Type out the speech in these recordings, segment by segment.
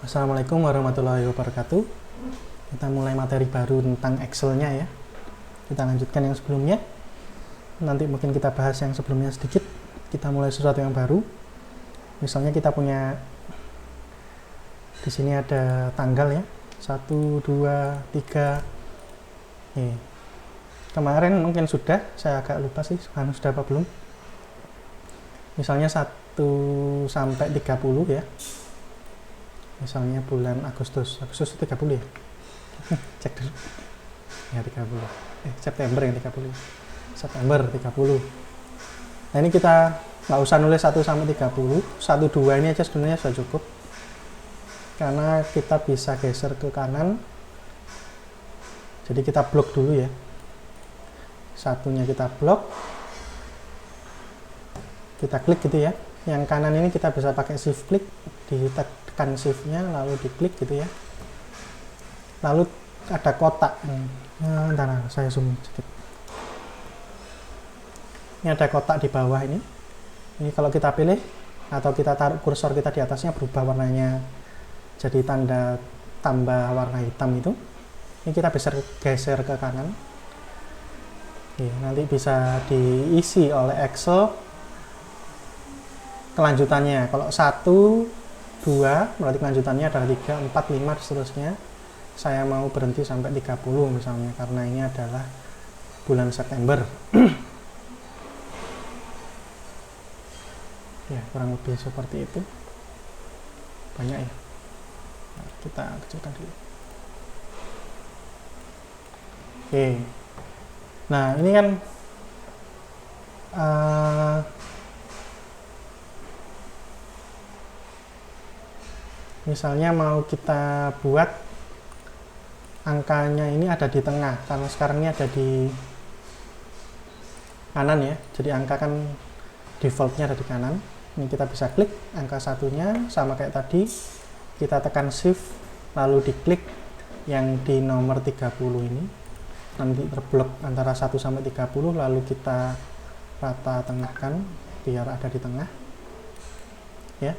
Assalamualaikum warahmatullahi wabarakatuh. Kita mulai materi baru tentang Excel-nya ya. Kita lanjutkan yang sebelumnya. Nanti mungkin kita bahas yang sebelumnya sedikit. Kita mulai sesuatu yang baru. Misalnya kita punya di sini ada tanggal ya. 1, 2, 3. Nih. Kemarin mungkin sudah, saya agak lupa sih, sudah apa belum. Misalnya 1 sampai 30 ya. Misalnya bulan Agustus 30 ya. Cek dulu. Ya 30. September yang 30. September 30. Nah, ini kita nggak usah nulis 1 sampai 30. 1 2 ini aja sebenarnya sudah cukup. Karena kita bisa geser ke kanan. Jadi kita blok dulu ya. Satunya kita blok. Kita klik gitu ya. Yang kanan ini kita bisa pakai shift klik, ditekan shift-nya lalu diklik gitu ya. Lalu ada kotak. Bentar, saya zoom sedikit. Ini ada kotak di bawah ini. Ini kalau kita pilih atau kita taruh kursor kita di atasnya berubah warnanya jadi tanda tambah warna hitam itu. Ini kita bisa geser ke kanan. Oke, nanti bisa diisi oleh Excel kelanjutannya. Kalau 1, 2 berarti kelanjutannya adalah 3, 4, 5 dan seterusnya. Saya mau berhenti sampai 30 misalnya karena ini adalah bulan September. Ya, kurang lebih seperti itu. Banyak ya. Nah, kita kecilkan dulu. Oke. Nah, ini kan misalnya mau kita buat angkanya ini ada di tengah, karena sekarang ini ada di kanan ya, jadi angka kan defaultnya ada di kanan. Ini kita bisa klik angka satunya, sama kayak tadi kita tekan shift lalu diklik yang di nomor 30 ini, nanti terblok antara 1 sampai 30, lalu kita rata tengahkan biar ada di tengah ya.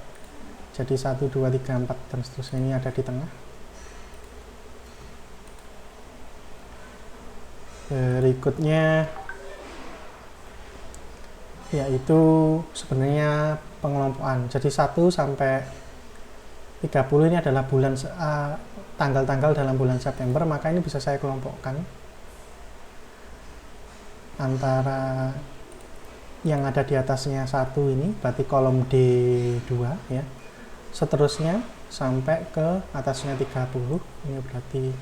Jadi 1, 2, 3, 4 dan seterusnya ini ada di tengah. Berikutnya yaitu sebenarnya pengelompokan. Jadi 1 sampai 30 ini adalah bulan tanggal-tanggal dalam bulan September, maka ini bisa saya kelompokkan antara yang ada di atasnya 1 ini berarti kolom D2 ya. Seterusnya sampai ke atasnya 30, ini berarti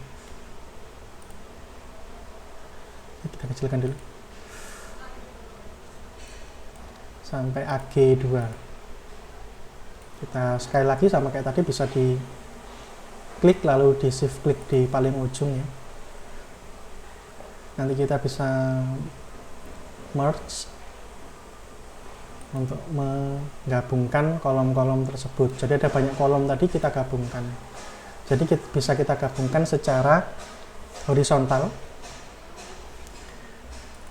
kita kecilkan dulu sampai AG2. Kita sekali lagi sama kayak tadi bisa di klik lalu di shift klik di paling ujung ya. Nanti kita bisa merge untuk menggabungkan kolom-kolom tersebut. Jadi ada banyak kolom tadi kita gabungkan. Jadi bisa kita gabungkan secara horizontal.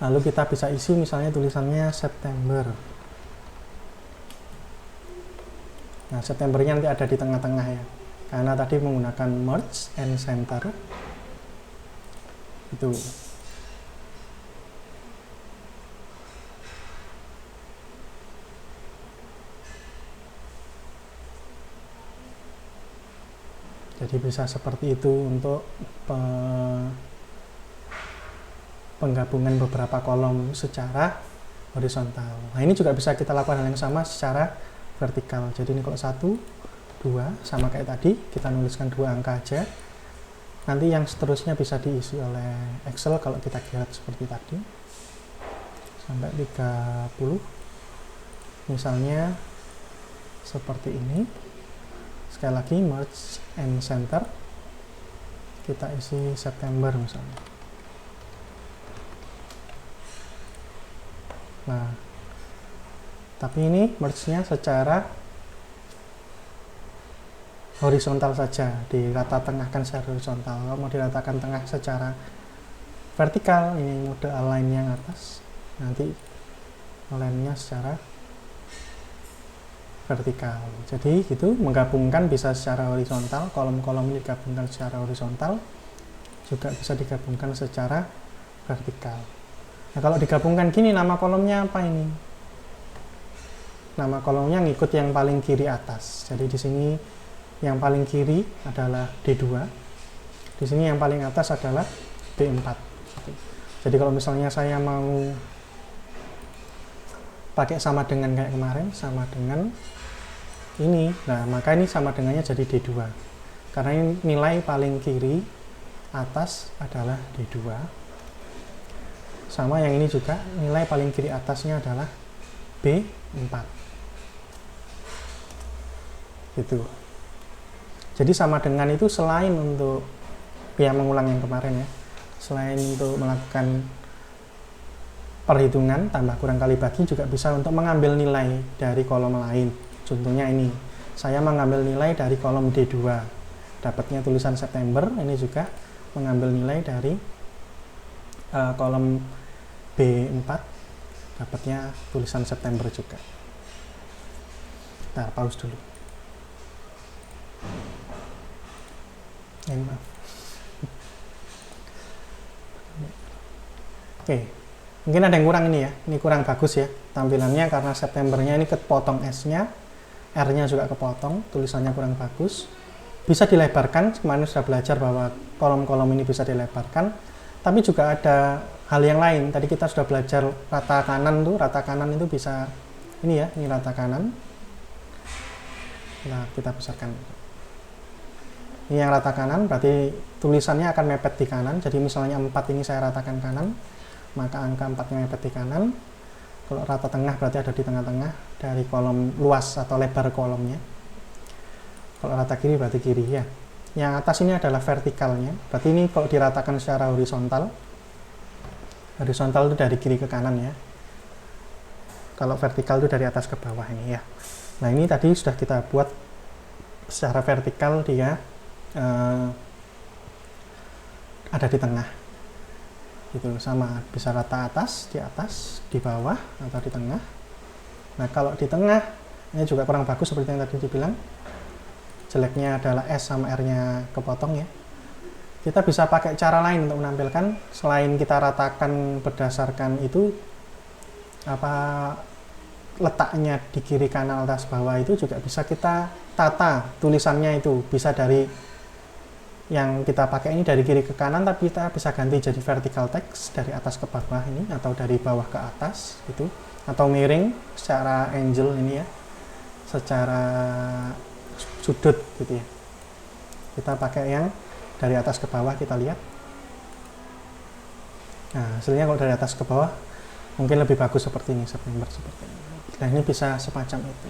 Lalu kita bisa isi misalnya tulisannya September. Nah, Septembernya nanti ada di tengah-tengah ya. Karena tadi menggunakan merge and center. Itu. Jadi bisa seperti itu untuk penggabungan beberapa kolom secara horizontal. Nah, ini juga bisa kita lakukan hal yang sama secara vertikal. Jadi ini kalau 1, 2 sama kayak tadi, kita nuliskan 2 angka aja. Nanti yang seterusnya bisa diisi oleh Excel kalau kita kira seperti tadi. Sampai 30. Misalnya seperti ini. Sekali lagi merge and center, kita isi September misalnya. Nah, tapi ini merge-nya secara horizontal saja, dirata tengahkan secara horizontal. Kalau mau diratakan tengah secara vertikal, ini mode align yang atas, nanti align-nya secara vertikal. Jadi gitu, menggabungkan bisa secara horizontal, kolom-kolom ini digabungkan secara horizontal, juga bisa digabungkan secara vertikal. Nah, kalau digabungkan gini, nama kolomnya apa ini? Nama kolomnya ngikut yang paling kiri atas. Jadi di sini yang paling kiri adalah D2. Di sini yang paling atas adalah D4. Jadi kalau misalnya saya mau pakai sama dengan kayak kemarin, sama dengan ini, nah maka ini sama dengannya jadi D2. Karena ini nilai paling kiri atas adalah D2. Sama yang ini juga, nilai paling kiri atasnya adalah B4. Gitu. Jadi sama dengan itu selain untuk mengulang yang kemarin ya, selain untuk melakukan perhitungan tambah kurang kali bagi, juga bisa untuk mengambil nilai dari kolom lain. Contohnya ini, saya mengambil nilai dari kolom D2, dapatnya tulisan September. Ini juga mengambil nilai dari kolom B4, dapatnya tulisan September juga. Nah, pause dulu. Maaf. Oke, mungkin ada yang kurang ini ya, ini kurang bagus ya tampilannya karena Septembernya ini kepotong S-nya, R-nya juga kepotong, tulisannya kurang bagus. Bisa dilebarkan, kemarin sudah belajar bahwa kolom-kolom ini bisa dilebarkan, tapi juga ada hal yang lain. Tadi kita sudah belajar rata kanan itu bisa, ini ya, ini rata kanan. Nah, kita besarkan. Ini yang rata kanan, berarti tulisannya akan mepet di kanan. Jadi misalnya 4 ini saya ratakan kanan, maka angka 4-nya mepet di kanan. Kalau rata tengah berarti ada di tengah-tengah dari kolom luas atau lebar kolomnya. Kalau rata kiri berarti kiri ya. Yang atas ini adalah vertikalnya. Berarti ini kalau diratakan secara horizontal. Horizontal itu dari kiri ke kanan ya. Kalau vertikal itu dari atas ke bawah ini ya. Nah, ini tadi sudah kita buat secara vertikal, dia ada di tengah. Gitu, sama bisa rata atas, di bawah, atau di tengah. Nah, kalau di tengah ini juga kurang bagus seperti yang tadi dibilang. Jeleknya adalah S sama R-nya kepotong ya. Kita bisa pakai cara lain untuk menampilkan, selain kita ratakan berdasarkan itu apa letaknya di kiri kanan atas bawah, itu juga bisa kita tata tulisannya. Itu bisa dari yang kita pakai ini dari kiri ke kanan, tapi kita bisa ganti jadi vertical text dari atas ke bawah ini, atau dari bawah ke atas gitu, atau miring secara angle ini ya, secara sudut gitu ya. Kita pakai yang dari atas ke bawah, kita lihat. Nah, hasilnya kalau dari atas ke bawah mungkin lebih bagus seperti ini, September seperti ini. Nah, ini bisa semacam itu.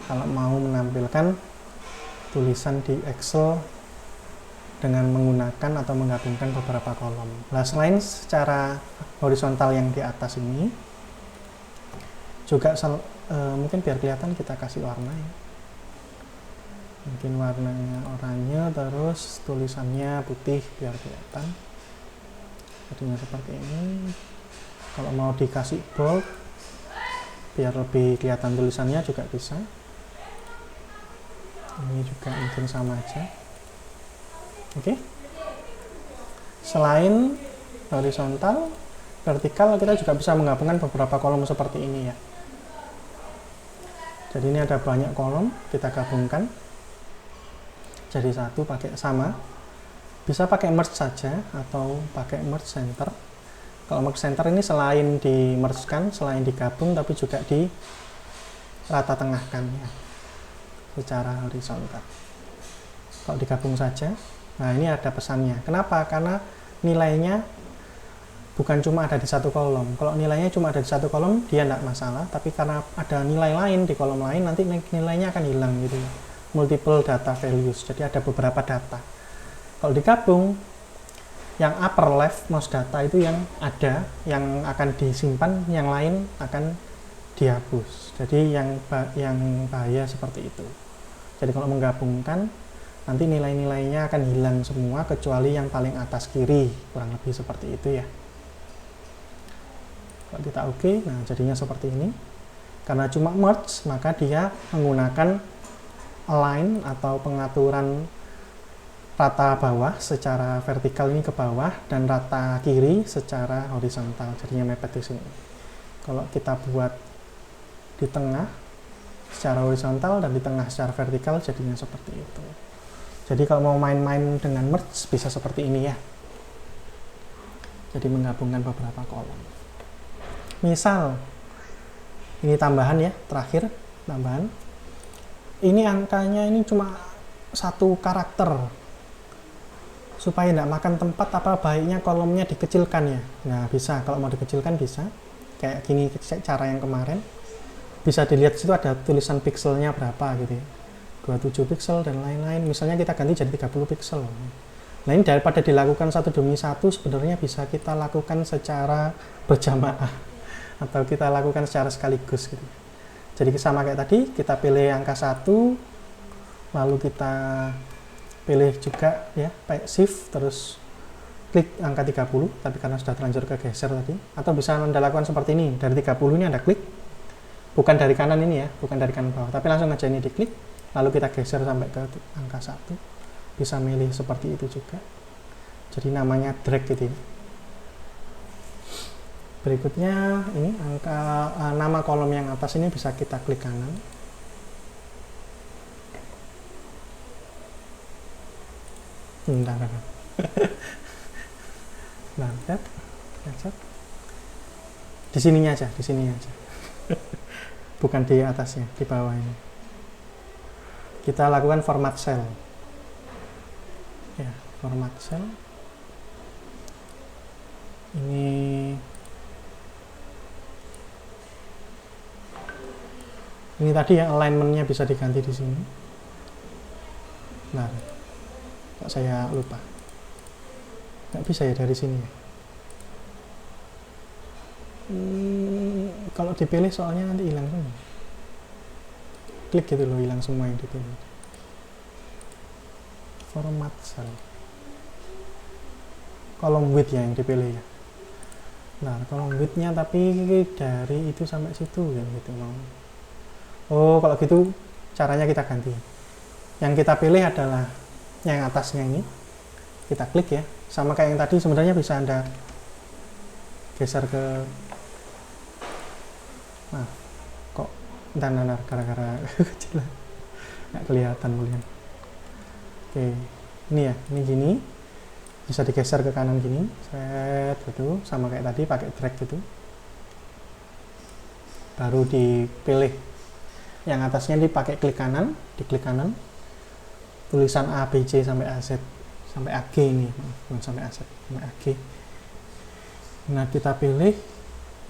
Kalau mau menampilkan tulisan di Excel dengan menggunakan atau menggabungkan beberapa kolom. Nah, selain secara horizontal yang di atas ini, juga mungkin biar kelihatan kita kasih warna ya. Mungkin warnanya oranye, terus tulisannya putih biar kelihatan. Jadinya seperti ini. Kalau mau dikasih bold biar lebih kelihatan tulisannya juga bisa. Ini juga mungkin sama aja. Oke. Selain horizontal, vertikal, kita juga bisa menggabungkan beberapa kolom seperti ini ya. Jadi ini ada banyak kolom, kita gabungkan jadi satu pakai sama. Bisa pakai merge saja atau pakai merge center. Kalau merge center ini selain di merge-kan, selain digabung, tapi juga di rata tengahkan ya, secara horizontal. Kalau digabung saja, nah ini ada pesannya. Kenapa? Karena nilainya bukan cuma ada di satu kolom. Kalau nilainya cuma ada di satu kolom, dia tidak masalah. Tapi karena ada nilai lain di kolom lain, nanti nilainya akan hilang gitu. Multiple data values. Jadi ada beberapa data. Kalau digabung, yang upper left most data itu yang ada, yang akan disimpan, yang lain akan dihapus. Jadi yang bahaya seperti itu. Jadi kalau menggabungkan, nanti nilai-nilainya akan hilang semua kecuali yang paling atas kiri, kurang lebih seperti itu ya. Kalau kita oke, nah jadinya seperti ini. Karena cuma merge, maka dia menggunakan align atau pengaturan rata bawah secara vertikal ini ke bawah dan rata kiri secara horizontal, jadinya mepet di sini. Kalau kita buat di tengah secara horizontal dan di tengah secara vertikal, jadinya seperti itu. Jadi kalau mau main-main dengan merge bisa seperti ini ya. Jadi menggabungkan beberapa kolom. Misal ini tambahan ya, terakhir tambahan. Ini angkanya ini cuma satu karakter. Supaya tidak makan tempat, apa baiknya kolomnya dikecilkan ya. Nah bisa, kalau mau dikecilkan bisa. Kayak gini cara yang kemarin. Bisa dilihat situ ada tulisan pixelnya berapa gitu ya. 27 pixel dan lain-lain. Misalnya kita ganti jadi 30 pixel. Nah ini daripada dilakukan satu demi satu, sebenarnya bisa kita lakukan secara berjamaah. Atau kita lakukan secara sekaligus gitu. Jadi sama kayak tadi, kita pilih angka 1, lalu kita pilih juga ya, pakai shift, terus klik angka 30, tapi karena sudah terlanjur kegeser tadi. Atau bisa Anda lakukan seperti ini, dari 30 ini Anda klik, bukan dari kanan ini ya, bukan dari kanan bawah, tapi langsung aja ini diklik, lalu kita geser sampai ke angka 1. Bisa milih seperti itu juga. Jadi namanya drag gitu ya. Berikutnya ini angka nama kolom yang atas ini bisa kita klik kanan. Bentar. Nah, lihat. Di sininya aja, di sini aja. Bukan di atasnya, di bawah ini. Kita lakukan format cell. Ya, format cell. Ini tadi ya, alignment-nya bisa diganti di sini. Nah, kok saya lupa. Nggak bisa ya dari sini ya. Kalau dipilih soalnya nanti hilang semua. Klik gitu loh, hilang semua yang dipilih. Format cell. Kolom width ya yang dipilih ya. Nah, kolom width-nya tapi dari itu sampai situ ya gitu loh. Oh, kalau gitu caranya kita ganti. Yang kita pilih adalah yang atasnya ini. Kita klik ya. Sama kayak yang tadi, sebenarnya bisa Anda geser ke... Nah, kok bentar, gara-gara kecil. Nggak kelihatan bulian. Oke, ini ya, ini gini. Bisa digeser ke kanan gini. Set, gitu. Sama kayak tadi, pakai drag gitu. Baru dipilih. Yang atasnya dipakai klik kanan, diklik kanan, tulisan A, B, C sampai AZ, sampai AG ini, bukan sampai AZ, sampai AG. Nah kita pilih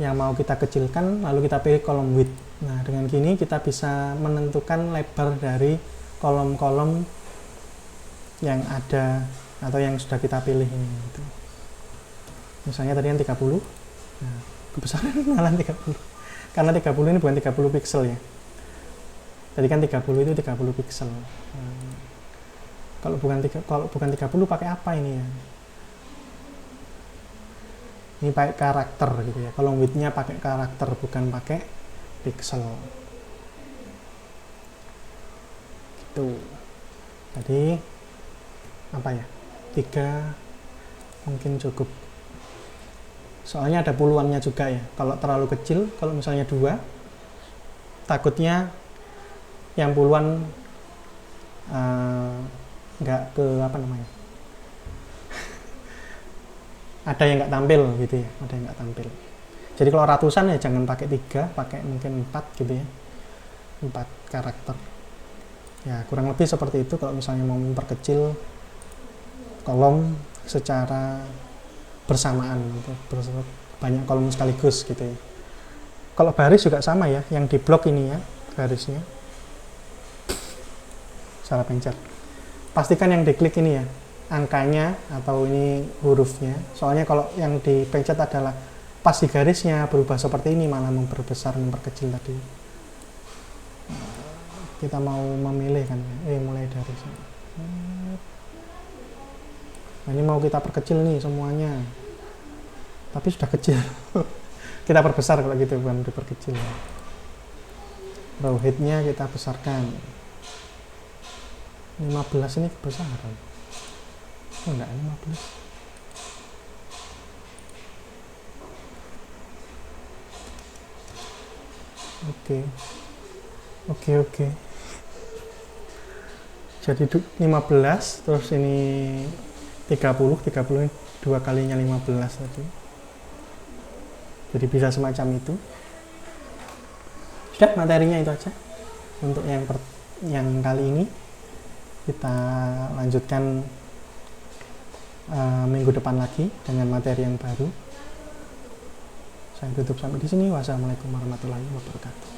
yang mau kita kecilkan, lalu kita pilih kolom width. Nah dengan gini kita bisa menentukan lebar dari kolom-kolom yang ada atau yang sudah kita pilih ini. Gitu. Misalnya tadi yang 30, nah kebesaran malah 30, karena 30 ini bukan 30 pixel ya. Tadi kan 30 itu 30 pixel. Kalau bukan 30 pakai apa ini ya? Ini pakai karakter gitu ya. Kolom width-nya pakai karakter, bukan pakai pixel. Gitu. Jadi apa ya? 3 mungkin cukup. Soalnya ada puluhannya juga ya. Kalau terlalu kecil, kalau misalnya 2, takutnya yang puluhan nggak ke apa namanya, ada yang nggak tampil gitu ya, ada yang nggak tampil. Jadi kalau ratusan ya jangan pakai 3, pakai mungkin 4 gitu ya, 4 karakter ya, kurang lebih seperti itu. Kalau misalnya mau memperkecil kolom secara bersamaan, banyak kolom sekaligus gitu ya. Kalau baris juga sama ya, yang di blok ini ya barisnya. Salah pencet. Pastikan yang diklik ini ya, angkanya atau ini hurufnya. Soalnya kalau yang dipencet adalah pas di garisnya berubah seperti ini, malah memperbesar, memperkecil tadi. Kita mau memilih kan, mulai dari sini. Nah, ini mau kita perkecil nih semuanya. Tapi sudah kecil. Kita perbesar kalau gitu, bukan diperkecil. Raw height-nya kita besarkan 15, ini kebesaran. Oh enggak, 15. Oke. Jadi 15, terus ini 30 ini 2 kalinya 15 tadi. Jadi bisa semacam itu. Sudah, materinya itu aja untuk yang kali ini. Kita lanjutkan minggu depan lagi dengan materi yang baru. Saya tutup sampai di sini. Wassalamualaikum warahmatullahi wabarakatuh.